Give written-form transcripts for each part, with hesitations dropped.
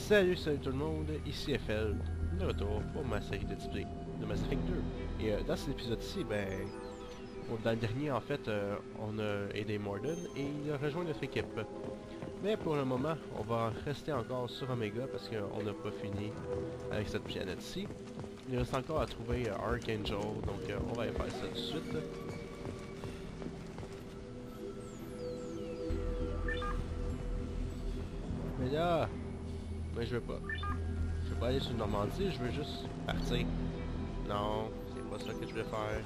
Salut tout le monde, ici Eiffel, de retour pour ma série de display de Mass Effect 2. Et dans cet épisode-ci, dans le dernier en fait, on a aidé Morden et il a rejoint notre équipe. Mais pour le moment, on va rester encore sur Omega parce qu'on n'a pas fini avec cette planète-ci. Il reste encore à trouver Archangel, donc on va aller faire ça tout de suite. Mais là, je veux pas. Je veux pas aller sur Normandie, je veux juste partir. Non, c'est pas ça que je vais faire.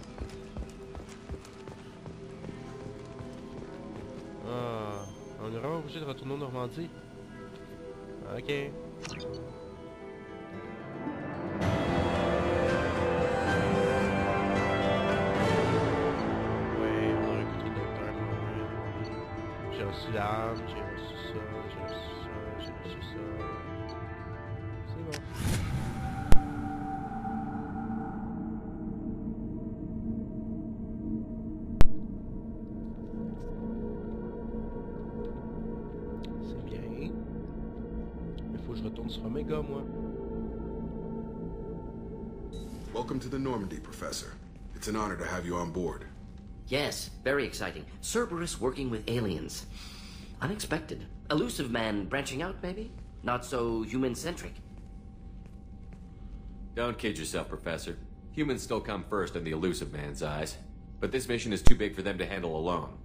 Ah, on est vraiment obligé de retourner en Normandie. Ok. Ouais, on a recruté le docteur. J'ai reçu l'arme, j'ai reçu ça, j'ai reçu ça, j'ai reçu ça. C'est bon. C'est bien. Il faut que je retourne sur Omega, moi. Welcome to the Normandy, Professor. It's an honor to have you on board. Yes, very exciting. Cerberus working with aliens. Unexpected. Elusive man branching out, maybe? Not so human-centric. Don't kid yourself, Professor. Humans still come first in the elusive man's eyes. But this mission is too big for them to handle alone.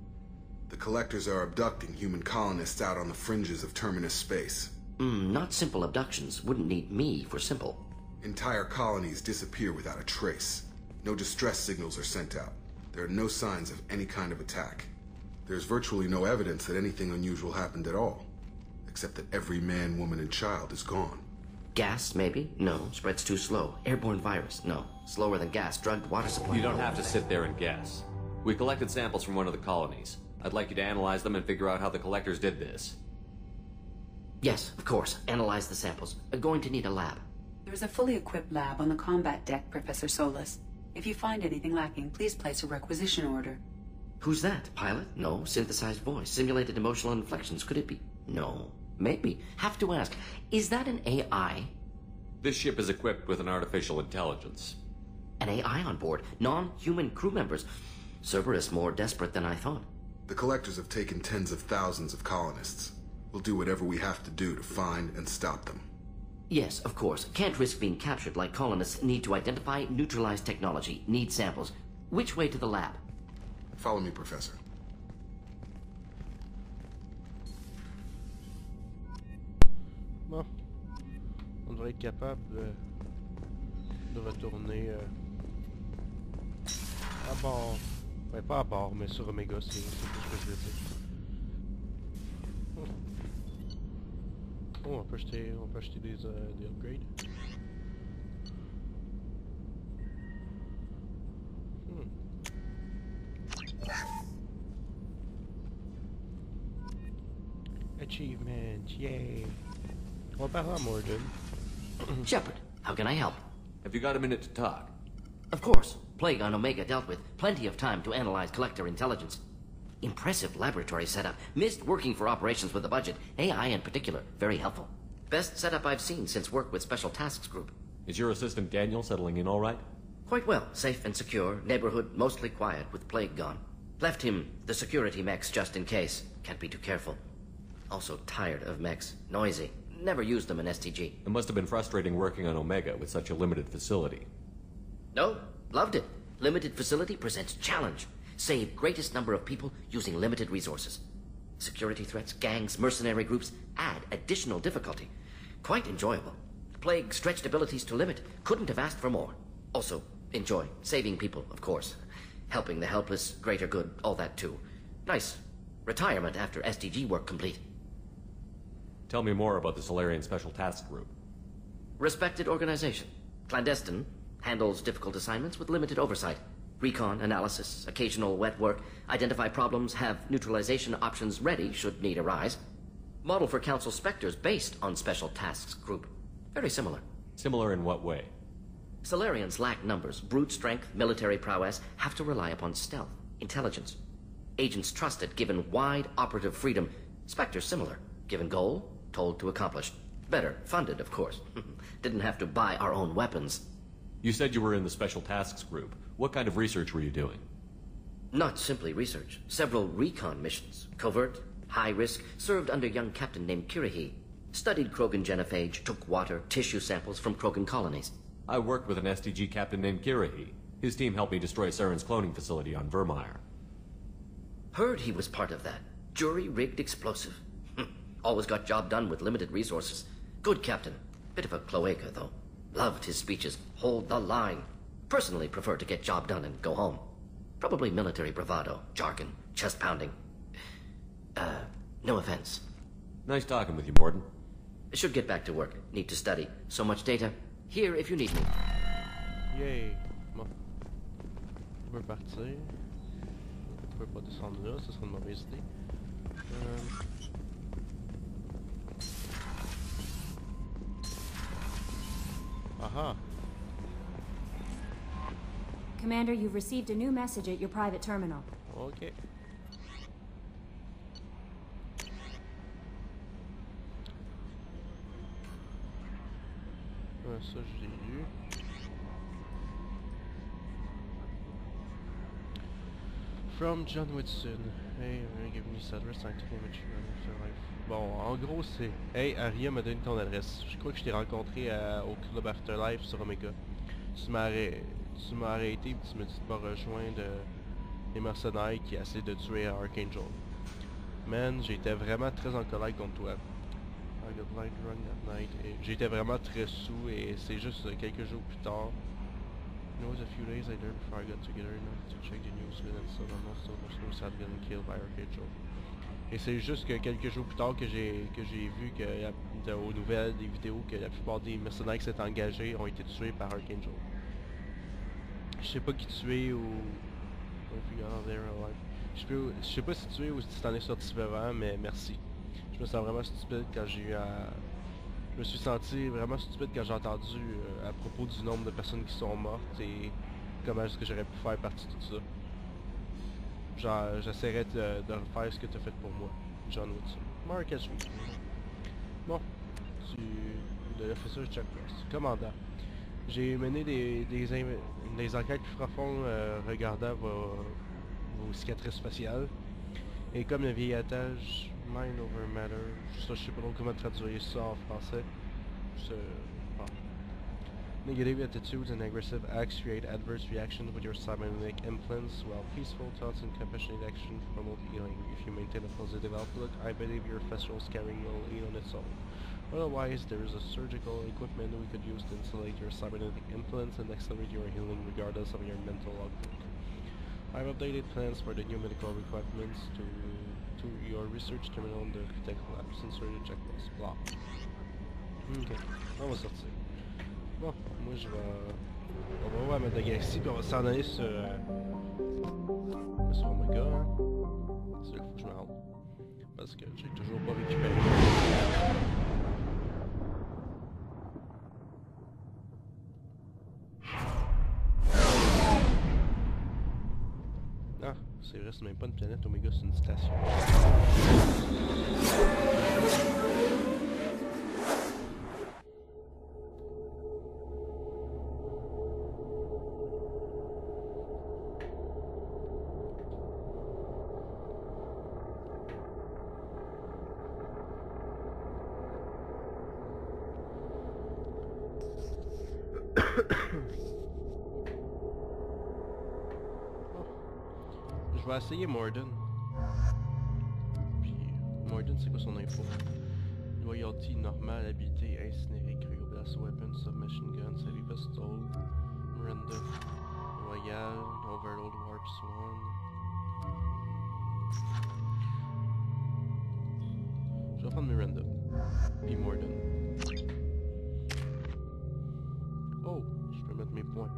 The Collectors are abducting human colonists out on the fringes of Terminus space. Not simple abductions. Wouldn't need me for simple. Entire colonies disappear without a trace. No distress signals are sent out. There are no signs of any kind of attack. There's virtually no evidence that anything unusual happened at all. Except that every man, woman, and child is gone. Gas, maybe? No. Spreads too slow. Airborne virus? No. Slower than gas. Drugged water supply? You don't have to sit there and guess. We collected samples from one of the colonies. I'd like you to analyze them and figure out how the Collectors did this. Yes, of course. Analyze the samples. Going to need a lab. There's a fully equipped lab on the combat deck, Professor Solis. If you find anything lacking, please place a requisition order. Who's that? Pilot? No. Synthesized voice. Simulated emotional inflections. Could it be? No. Maybe. Have to ask. Is that an AI? This ship is equipped with an artificial intelligence. An AI on board? Non-human crew members? Cerberus more desperate than I thought. The Collectors have taken tens of thousands of colonists. We'll do whatever we have to do to find and stop them. Yes, of course. Can't risk being captured like colonists. Need to identify, neutralize technology. Need samples. Which way to the lab? Follow me, Professor. Bon. On devrait être capable de retourner à bord. Ouais, pas à bord, mais sur Omega, c'est tout ce que je veux dire. Oh, on peut acheter des upgrades. Achievement, yay! On va parler à Morden. Shepard, how can I help? Have you got a minute to talk? Of course. Plague on Omega dealt with. Plenty of time to analyze Collector intelligence. Impressive laboratory setup. Missed working for operations with a budget. AI in particular. Very helpful. Best setup I've seen since work with Special Tasks Group. Is your assistant Daniel settling in all right? Quite well. Safe and secure. Neighborhood mostly quiet with Plague gone. Left him the security mechs just in case. Can't be too careful. Also tired of mechs. Noisy. Never used them in STG. It must have been frustrating working on Omega with such a limited facility. No. Loved it. Limited facility presents challenge. Save greatest number of people using limited resources. Security threats, gangs, mercenary groups add additional difficulty. Quite enjoyable. Plague stretched abilities to limit. Couldn't have asked for more. Also, enjoy. Saving people, of course. Helping the helpless, greater good, all that too. Nice. Retirement after SDG work complete. Tell me more about the Solarian Special Task Group. Respected organization. Clandestine. Handles difficult assignments with limited oversight. Recon, analysis, occasional wet work, identify problems, have neutralization options ready should need arise. Model for Council Spectres based on Special Tasks Group. Very similar. Similar in what way? Solarians lack numbers, brute strength, military prowess, have to rely upon stealth, intelligence. Agents trusted given wide operative freedom. Spectres similar. Given goal, told to accomplish. Better funded, of course. Didn't have to buy our own weapons. You said you were in the Special Tasks Group. What kind of research were you doing? Not simply research. Several recon missions. Covert, high risk, served under a young captain named Kirihi. Studied Krogan genophage, took water, tissue samples from Krogan colonies. I worked with an STG captain named Kirihi. His team helped me destroy Saren's cloning facility on Vermeer. Heard he was part of that. Jury-rigged explosive. Always got job done with limited resources. Good captain. Bit of a cloaca, though. Loved his speeches. Hold the line. Personally prefer to get job done and go home. Probably military bravado, jargon, chest pounding. No offense. Nice talking with you, Morden. Should get back to work. Need to study. So much data. Here if you need me. Yay! Bon. On peut partir. On peut pas descendre là, ça serait une mauvaise idée. Aha! Commander, you've received a new message at your private terminal. Ok. Ouais, ça je l'ai lu. From John Whitson. Hey, give me this address. I took image of life. Bon, en gros c'est... Hey, Aria m'a donné ton adresse. Je crois que je t'ai rencontré au club Afterlife sur Omega. Tu m'as arrêté et tu me dis de pas rejoindre les mercenaires qui essaient de tuer Archangel. Man, j'étais vraiment très en colère contre toi. I got blind run that night. J'étais vraiment très sous et c'est juste quelques jours plus tard. It was a few days later before I got together enough to check the news and so most of the news had been killed by Archangel. Et c'est juste que quelques jours plus tard que j'ai vu que aux nouvelles, des vidéos, que la plupart des mercenaires qui s'étaient engagés ont été tués par Archangel. Je sais pas qui tuer ou... Je sais pas si tuer ou si t'en es sorti vivant, mais merci. Je me sens vraiment stupide quand j'ai eu à... Je me suis senti vraiment stupide quand j'ai entendu à propos du nombre de personnes qui sont mortes et comment est-ce que j'aurais pu faire partie de tout ça. Genre, j'essaierai de refaire ce que tu as fait pour moi, John Woodson. Mark Ashby. Bon, de l'officier Jack Ross. Commandant. J'ai mené des enquêtes plus profondes regardant vos cicatrices faciales. Et comme le vieil adage, mind over matter, ça, je sais pas trop comment traduire ça en français. Bon. Negative attitudes and aggressive acts create adverse reactions with your cybernetic implants, while peaceful thoughts and compassionate action promote healing. If you maintain a positive outlook, I believe your vessel scarring will heal on its own. Otherwise, there is a surgical equipment we could use to insulate your cybernetic implants and accelerate your healing regardless of your mental outlook. I've updated plans for the new medical requirements to your research terminal in the tech lab, sensory checklist, blah. Ok, on va sortir. Bon, moi je vais... On va voir mettre la galaxie, puis on va s'en aller sur Omega, hein. C'est là qu'il faut que je me rende. Parce que j'ai toujours pas récupéré. Ah, c'est vrai, c'est même pas une planète Omega, c'est une station. Je vais essayer Morden. Puis, Morden, c'est quoi son info? Loyalty normale, habilité incinérée, cryoblast weapon, submachine gun, sally pistol, Miranda, Royal, Overload Warp Swan. Je vais prendre Miranda. Puis Morden. Oh, je peux mettre mes points.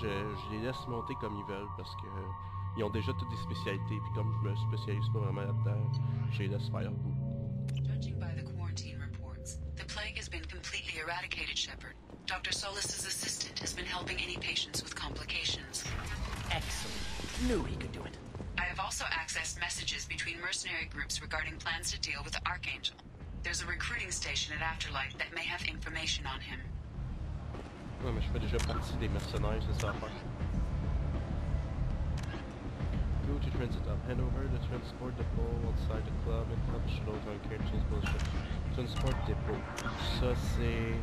Je les laisse monter comme ils veulent parce que ils ont déjà toutes des spécialités, puis comme je me spécialise pas vraiment là-dedans, je les laisse faire au bout. has been completely eradicated, Shepard. Dr. Solis's assistant has been helping any patients with complications. Excellent. Knew he could do it. I have also accessed messages between mercenary groups regarding plans to deal with the Archangel. There's a recruiting station at Afterlife that may have information on him. Ouais, mais je fais déjà partie des mercenaires, c'est ça à faire. Go to transit up Hanover to transport depot outside the club and help shuttle to Archangel's bullshit. Transport depot. Ça c'est...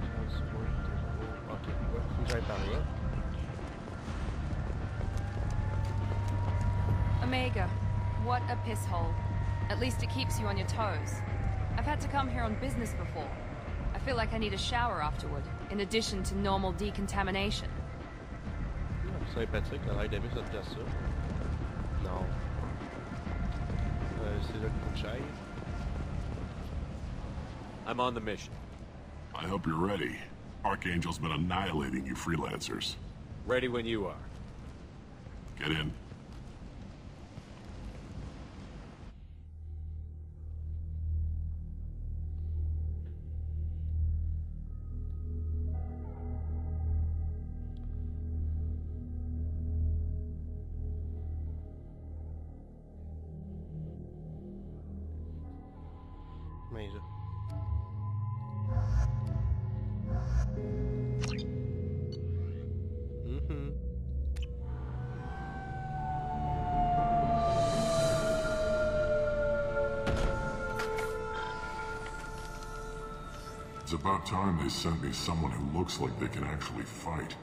transport depot... Ok, ouais, faut que j'aille par là. Omega, what a piss hole. At least it keeps you on your toes. I've had to come here on business before. I feel like I need a shower afterward, in addition to normal decontamination. Sympathique, elle a l'air d'aimer ça de dire ça. Non. C'est là qu'il faut que j'aille. I'm on the mission. I hope you're ready. Archangel's been annihilating you freelancers. Ready when you are. Get in. Amazing. It's about time they sent me someone who looks like they can actually fight.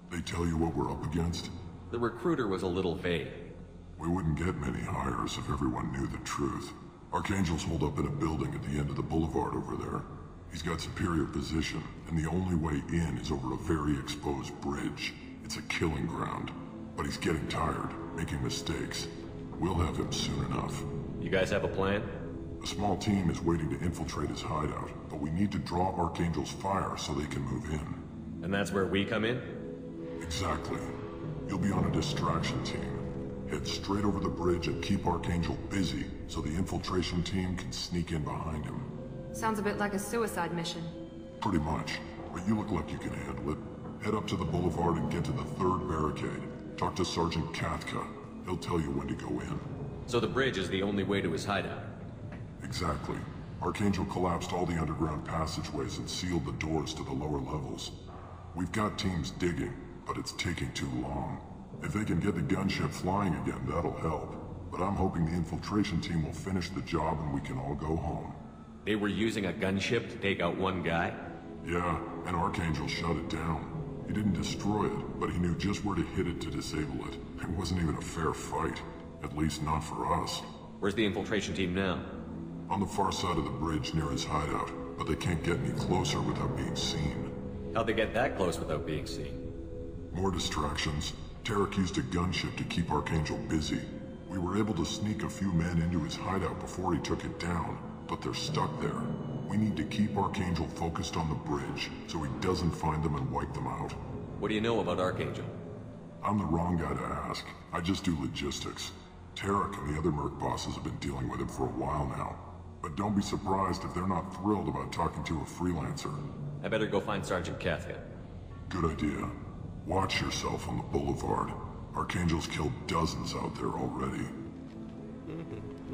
They tell you what we're up against? The recruiter was a little vague. We wouldn't get many hires if everyone knew the truth. Archangel's holed up in a building at the end of the boulevard over there. He's got superior position, and the only way in is over a very exposed bridge. It's a killing ground. But he's getting tired, making mistakes. We'll have him soon enough. You guys have a plan? A small team is waiting to infiltrate his hideout, but we need to draw Archangel's fire so they can move in. And that's where we come in? Exactly. You'll be on a distraction team. Head straight over the bridge and keep Archangel busy so the infiltration team can sneak in behind him. Sounds a bit like a suicide mission. Pretty much, but you look like you can handle it. Head up to the boulevard and get to the third barricade. Talk to Sergeant Katka. He'll tell you when to go in. So the bridge is the only way to his hideout? Exactly. Archangel collapsed all the underground passageways and sealed the doors to the lower levels. We've got teams digging, but it's taking too long. If they can get the gunship flying again, that'll help. But I'm hoping the infiltration team will finish the job and we can all go home. They were using a gunship to take out one guy? Yeah, and Archangel shut it down. He didn't destroy it, but he knew just where to hit it to disable it. It wasn't even a fair fight. At least not for us. Where's the infiltration team now? On the far side of the bridge near his hideout, but they can't get any closer without being seen. How'd they get that close without being seen? More distractions. Tarek used a gunship to keep Archangel busy. We were able to sneak a few men into his hideout before he took it down, but they're stuck there. We need to keep Archangel focused on the bridge, so he doesn't find them and wipe them out. What do you know about Archangel? I'm the wrong guy to ask. I just do logistics. Tarek and the other merc bosses have been dealing with him for a while now. But don't be surprised if they're not thrilled about talking to a freelancer. I better go find Sergeant Katka. Good idea. Watch yourself on the boulevard. Archangel's killed dozens out there already.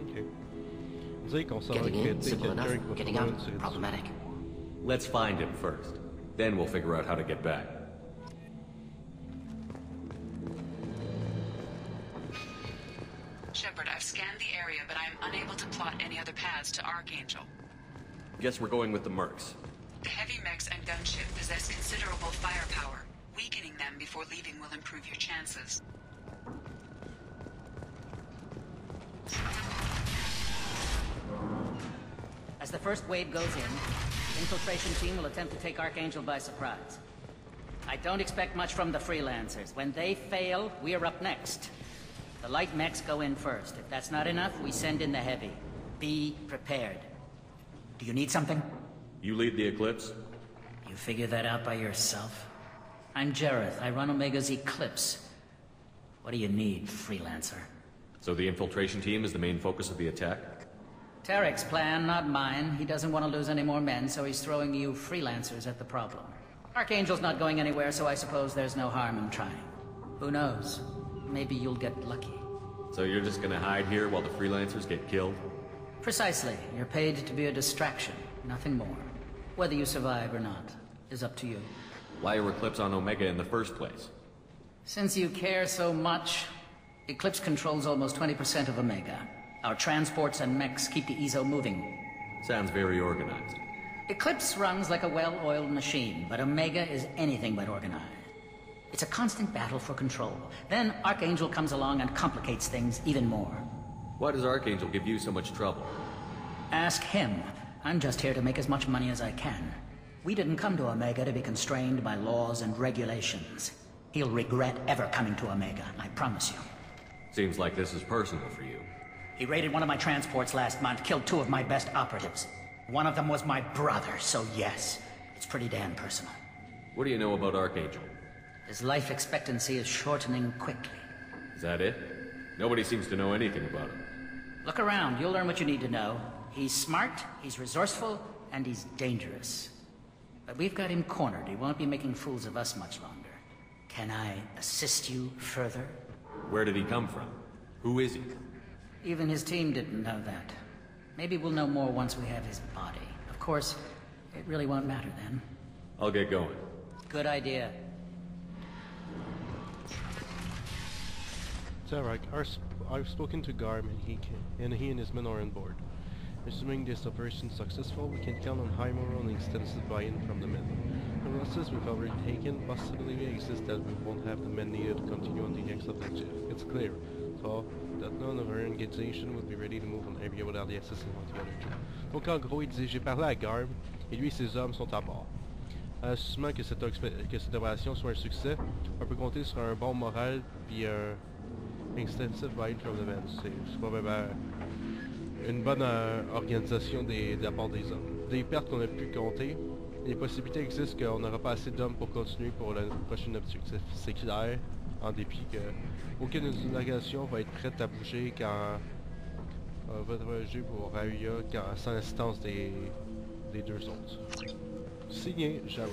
Ok. Vous savez qu'on s'en va Getting in, quitter simple quelqu'un enough. qui va Getting trouver out, une solution. problematic. Let's find him first. Then we'll figure out how to get back. Shepard, I've scanned the area, but I am unable to plot any other paths to Archangel. Guess we're going with the mercs. The heavy mechs and gunship possess considerable firepower. Weakening them before leaving will improve your chances. As the first wave goes in, the infiltration team will attempt to take Archangel by surprise. I don't expect much from the freelancers. When they fail, we're up next. The light mechs go in first. If that's not enough, we send in the heavy. Be prepared. Do you need something? You lead the Eclipse? You figure that out by yourself? I'm Jareth. I run Omega's Eclipse. What do you need, freelancer? So the infiltration team is the main focus of the attack? Tarek's plan, not mine. He doesn't want to lose any more men, so he's throwing you freelancers at the problem. Archangel's not going anywhere, so I suppose there's no harm in trying. Who knows? Maybe you'll get lucky. So you're just gonna hide here while the freelancers get killed? Precisely. You're paid to be a distraction, nothing more. Whether you survive or not is up to you. Why are Eclipse on Omega in the first place? Since you care so much, Eclipse controls almost 20% of Omega. Our transports and mechs keep the EZO moving. Sounds very organized. Eclipse runs like a well-oiled machine, but Omega is anything but organized. It's a constant battle for control. Then Archangel comes along and complicates things even more. Why does Archangel give you so much trouble? Ask him. I'm just here to make as much money as I can. We didn't come to Omega to be constrained by laws and regulations. He'll regret ever coming to Omega, I promise you. Seems like this is personal for you. He raided one of my transports last month, killed 2 of my best operatives. One of them was my brother, so yes, it's pretty damn personal. What do you know about Archangel? His life expectancy is shortening quickly. Is that it? Nobody seems to know anything about him. Look around, you'll learn what you need to know. He's smart, he's resourceful, and he's dangerous. But we've got him cornered. He won't be making fools of us much longer. Can I assist you further? Where did he come from? Who is he? Even his team didn't know that. Maybe we'll know more once we have his body. Of course, it really won't matter then. I'll get going. Good idea. Tarek, I've spoken to Garm and he and his men are on board. Assuming this operation is successful, we can count on high moral and extensive buy-in from the men. The losses we've already taken possibility exists that we won't have the men needed to continue on the next objective. It's clear, so, that none of our organization would be ready to move on area without the assistance of the other two. Donc en gros, il dit, j'ai parlé à Garm, et lui et ses hommes sont à bord. Assumant que cette opération soit un succès, on peut compter sur un bon moral puis extensive buy-in from the men. C'est probablement une bonne organisation de la part des hommes. Des pertes qu'on a pu compter, les possibilités existent qu'on n'aura pas assez d'hommes pour continuer pour le prochain objectif. C'est clair, en dépit que aucune organisation va être prête à bouger quand votre jeu pour AUA sans l'assistance des deux autres. Signé, Jarrett.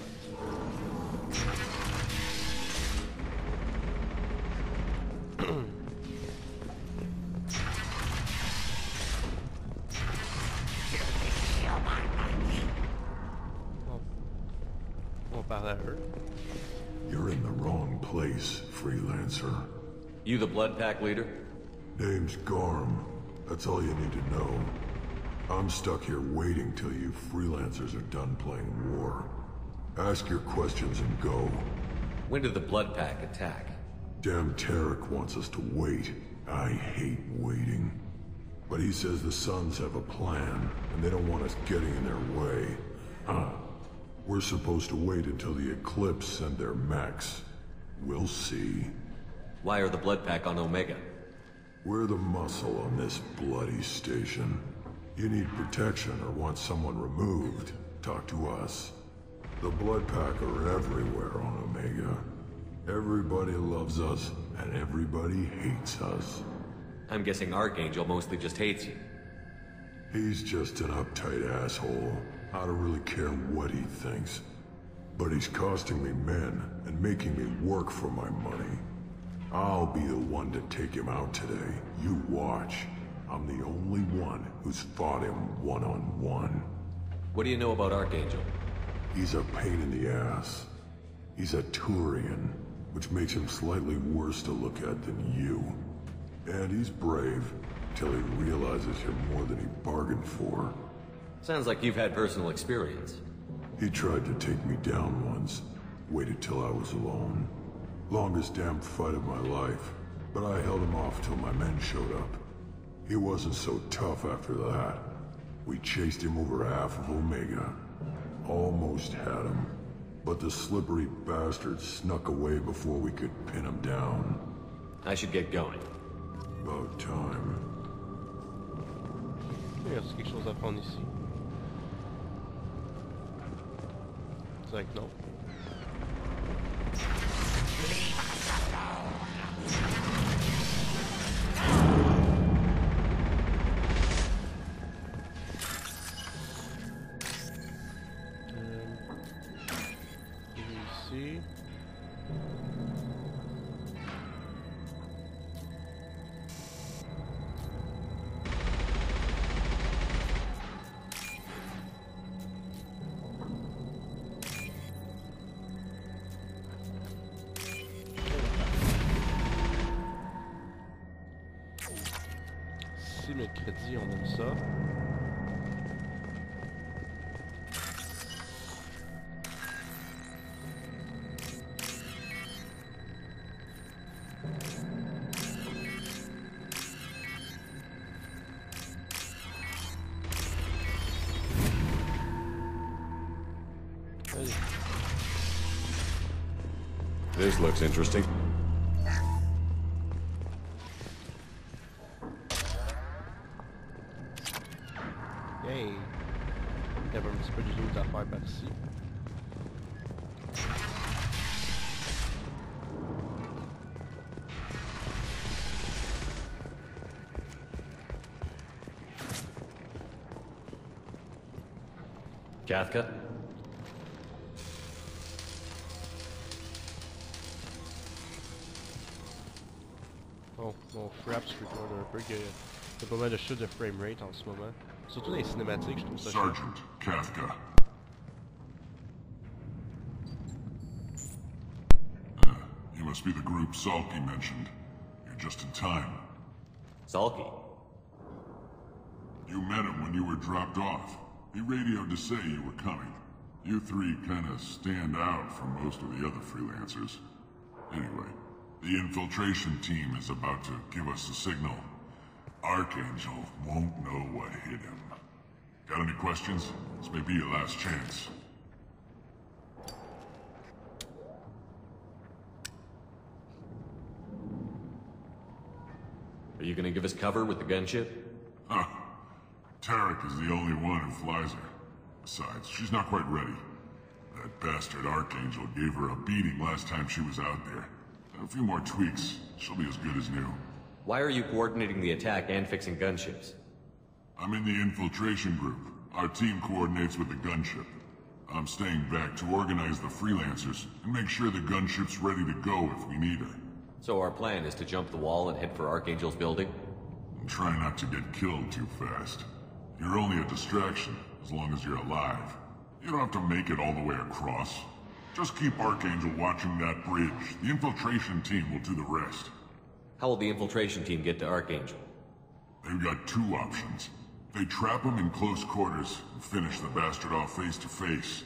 On parle à eux. You're in the wrong place, freelancer. You the Blood Pack leader? Name's Garm. That's all you need to know. I'm stuck here waiting till you freelancers are done playing war. Ask your questions and go. When did the Blood Pack attack? Damn Tarek wants us to wait. I hate waiting. But he says the Sons have a plan, and they don't want us getting in their way. We're supposed to wait until the Eclipse send their mechs. We'll see. Why are the Blood Pack on Omega? We're the muscle on this bloody station. You need protection or want someone removed, talk to us. The Blood Pack are everywhere on Omega. Everybody loves us, and everybody hates us. I'm guessing Archangel mostly just hates you. He's just an uptight asshole. I don't really care what he thinks. But he's costing me men and making me work for my money. I'll be the one to take him out today. You watch. I'm the only one who's fought him one-on-one. What do you know about Archangel? He's a pain in the ass. He's a Turian, which makes him slightly worse to look at than you. And he's brave, till he realizes you're more than he bargained for. Sounds like you've had personal experience. He tried to take me down once. Waited till I was alone. Longest damn fight of my life, but I held him off till my men showed up. He wasn't so tough after that. We chased him over half of Omega. Almost had him, but the slippery bastard snuck away before we could pin him down. I should get going. About time. Il y a quelque chose à prendre ici. C'est vrai que non. notre crédit, on aime ça. This looks interesting. Yay! Il y avait un petit peu de loot à faire par ici. Kafka? Oh, mon fraps record un peu qu'il y a pas mal de chutes de framerate en ce moment. Surtout dans les cinématiques, je trouve ça chiant. Sergeant Kafka. You must be the group Salky mentioned. You're just in time. Sulky? You met him when you were dropped off. He radioed to say you were coming. You three kinda stand out from most of the other freelancers. Anyway, the infiltration team is about to give us a signal. Archangel won't know what hit him. Got any questions? This may be your last chance. Are you gonna give us cover with the gunship? Huh. Tarek is the only one who flies her. Besides, she's not quite ready. That bastard Archangel gave her a beating last time she was out there. A few more tweaks, she'll be as good as new. Why are you coordinating the attack and fixing gunships? I'm in the infiltration group. Our team coordinates with the gunship. I'm staying back to organize the freelancers and make sure the gunship's ready to go if we need her. So our plan is to jump the wall and head for Archangel's building? And try not to get killed too fast. You're only a distraction, as long as you're alive. You don't have to make it all the way across. Just keep Archangel watching that bridge. The infiltration team will do the rest. How will the infiltration team get to Archangel? They've got two options. They trap him in close quarters and finish the bastard off face to face.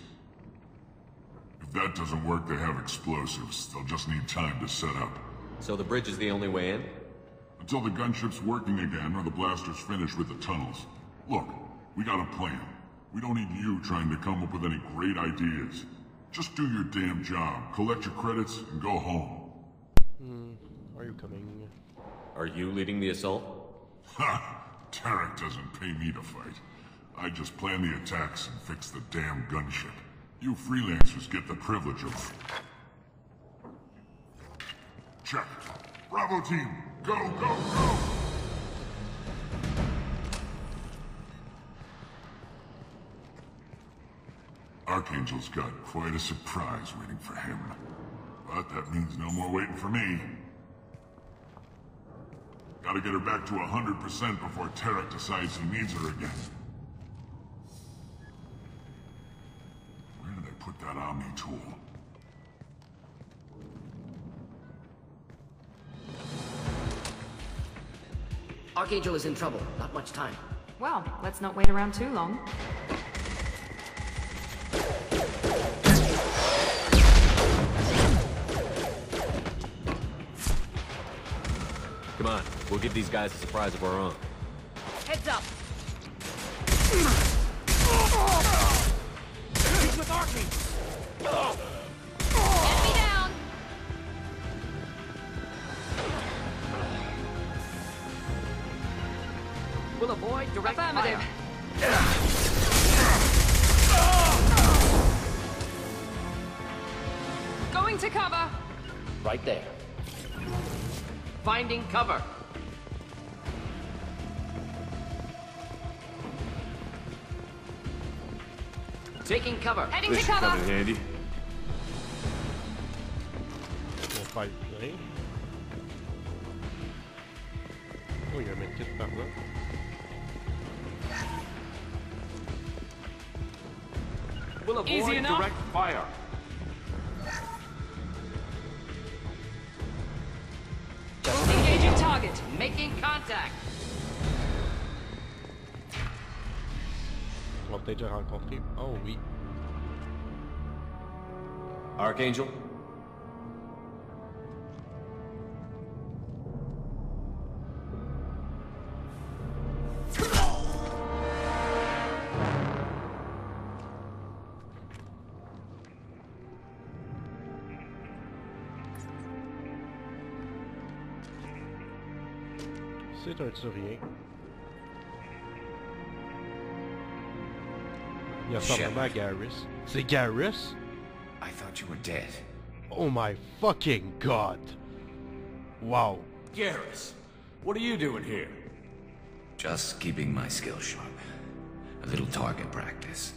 If that doesn't work, they have explosives. They'll just need time to set up. So the bridge is the only way in? Until the gunship's working again or the blasters finish with the tunnels. Look, we got a plan. We don't need you trying to come up with any great ideas. Just do your damn job, collect your credits, and go home. Are you coming? Are you leading the assault? Ha! Tarek doesn't pay me to fight. I just plan the attacks and fix the damn gunship. You freelancers get the privilege of... Check. Bravo team, go, go, go! Archangel's got quite a surprise waiting for him. But that means no more waiting for me. Gotta get her back to 100% before Tarek decides he needs her again. Where did I put that Omni tool? Archangel is in trouble. Not much time. Well, let's not wait around too long. Come on, we'll give these guys a surprise of our own. Heads up! He's with Archangel! Get me down! We'll avoid direct Affirmative. fire. Going to cover! Right there. Finding cover. Taking cover. Heading This to should come cover! in handy. On va faire plein. Oh, il y a un medkit par là. We'll avoid Easy enough. direct fire. Engaging target. Making contact. m'a peut-être déjà rencontré. Oh oui. Archangel? C'est un Turien. Il ressemble vraiment à Garrus. C'est Garrus? I thought you were dead. Oh my fucking god! Wow. Garrus, what are you doing here? Just keeping my skills sharp. A little target practice.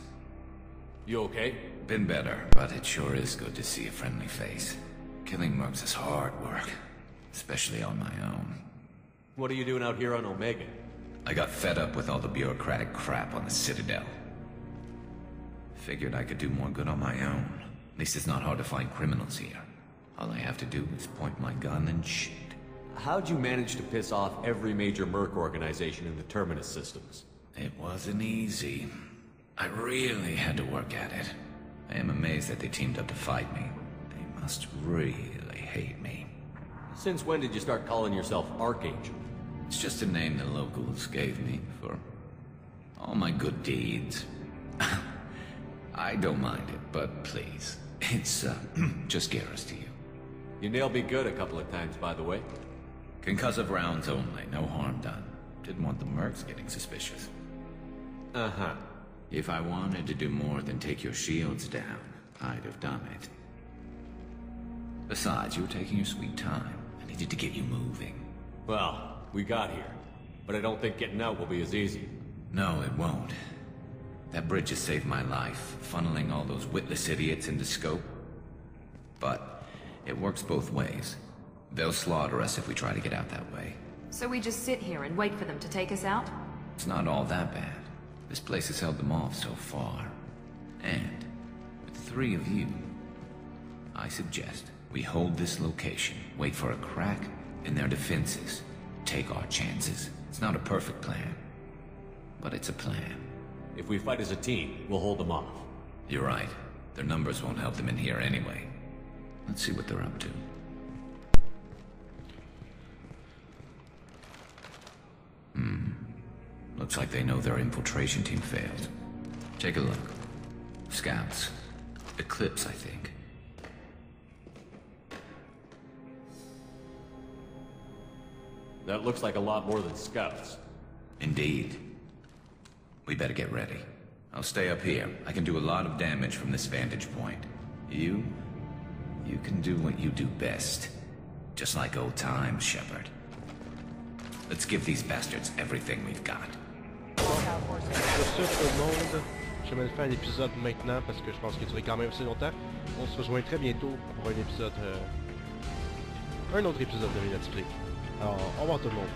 You okay? Been better, but it sure is good to see a friendly face. Killing mercs is hard work, especially on my own. What are you doing out here on Omega? I got fed up with all the bureaucratic crap on the Citadel. Figured I could do more good on my own. At least it's not hard to find criminals here. All I have to do is point my gun and shoot. How'd you manage to piss off every major merc organization in the Terminus systems? It wasn't easy. I really had to work at it. I am amazed that they teamed up to fight me. They must really hate me. Since when did you start calling yourself Archangel? It's just a name the locals gave me for all my good deeds. I don't mind it, but please, it's just Garrus to you. You nailed me good a couple of times, by the way. Concussive rounds only, no harm done. Didn't want the mercs getting suspicious. Uh-huh. If I wanted to do more than take your shields down, I'd have done it. Besides, you were taking your sweet time. I needed to get you moving. Well, we got here. But I don't think getting out will be as easy. No, it won't. That bridge has saved my life, funneling all those witless idiots into scope. But it works both ways. They'll slaughter us if we try to get out that way. So we just sit here and wait for them to take us out? It's not all that bad. This place has held them off so far. And with 3 of you, I suggest we hold this location, wait for a crack in their defenses, take our chances. It's not a perfect plan, but it's a plan. If we fight as a team, we'll hold them off. You're right. Their numbers won't help them in here anyway. Let's see what they're up to. Looks like they know their infiltration team failed. Take a look. Scouts. Eclipse, I think. That looks like a lot more than scouts. Indeed. We better get ready. I'll stay up here. I can do a lot of damage from this vantage point. You can do what you do best. Just like old times, Shepard. Let's give these bastards everything we've got. Sur ce, tout le monde, je vais faire un épisode maintenant parce que je pense qu'il a duré quand même assez longtemps. On se rejoint très bientôt pour un épisode, un autre épisode de Let's Play. Alors, au revoir tout le monde.